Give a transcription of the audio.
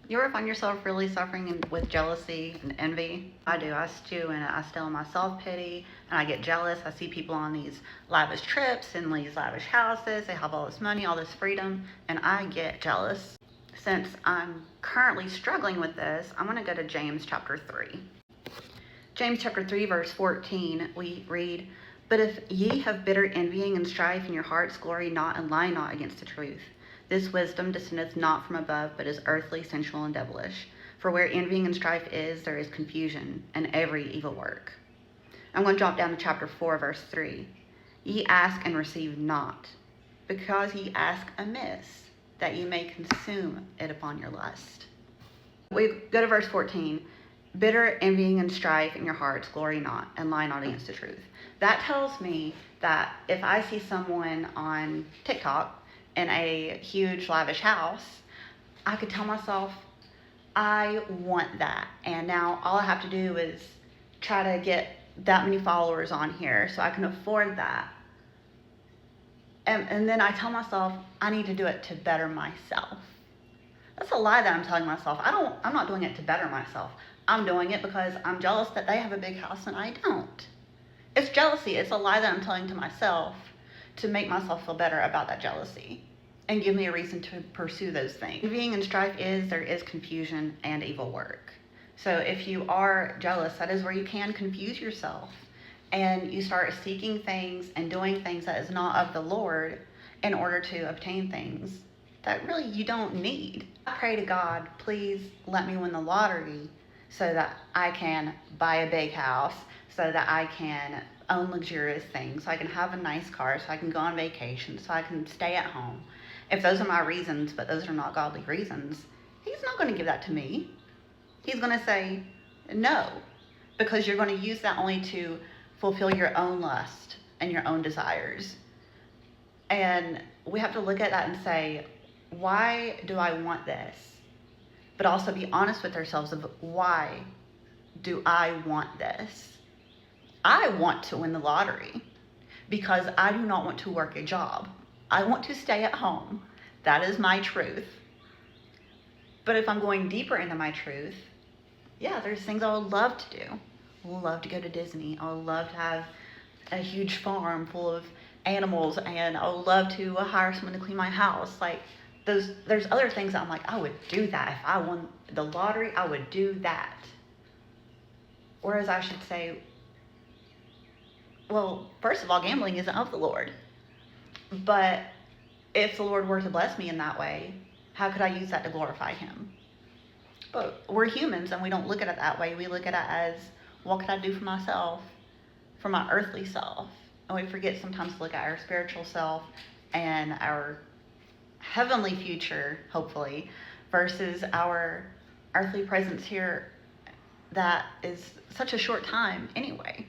You ever find yourself really suffering with jealousy and envy? I do. I stew in it. I still in my self pity and I get jealous. I see people on these lavish trips and these lavish houses. They have all this money, all this freedom, and I get jealous. Since I'm currently struggling with this, I'm going to go to James chapter 3. James chapter 3, verse 14, we read, "But if ye have bitter envying and strife in your hearts, glory not and lie not against the truth. This wisdom descendeth not from above, but is earthly, sensual, and devilish. For where envying and strife is, there is confusion and every evil work." I'm going to drop down to chapter 4, verse 3. "Ye ask and receive not, because ye ask amiss, that ye may consume it upon your lust." We go to verse 14. "Bitter envying and strife in your hearts, glory not, and lie not against the truth." That tells me that if I see someone on TikTok in a huge lavish house, I could tell myself, I want that. And now all I have to do is try to get that many followers on here so I can afford that. And then I tell myself, I need to do it to better myself. That's a lie that I'm telling myself. I'm not doing it to better myself. I'm doing it because I'm jealous that they have a big house and I don't. It's jealousy. It's a lie that I'm telling to myself to make myself feel better about that jealousy and give me a reason to pursue those things. Envying and strife there is confusion and evil work. So if you are jealous, that is where you can confuse yourself and you start seeking things and doing things that is not of the Lord in order to obtain things that really you don't need. I pray to God, please let me win the lottery so that I can buy a big house, so that I can own luxurious things, so I can have a nice car, so I can go on vacation, so I can stay at home. If those are my reasons, but those are not godly reasons, He's not going to give that to me. He's going to say no, because you're going to use that only to fulfill your own lust and your own desires. And we have to look at that and say, why do I want this? But also be honest with ourselves of why do I want this? I want to win the lottery because I do not want to work a job. I want to stay at home. That is my truth. But if I'm going deeper into my truth, yeah, there's things I would love to do. I would love to go to Disney. I would love to have a huge farm full of animals, and I would love to hire someone to clean my house. Like, there's other things that I'm like, I would do that. If I won the lottery, I would do that. Whereas I should say, well, first of all, gambling isn't of the Lord. But if the Lord were to bless me in that way, how could I use that to glorify Him? But we're humans and we don't look at it that way. We look at it as, what can I do for myself, for my earthly self? And we forget sometimes to look at our spiritual self and our heavenly future, hopefully, versus our earthly presence here that is such a short time anyway.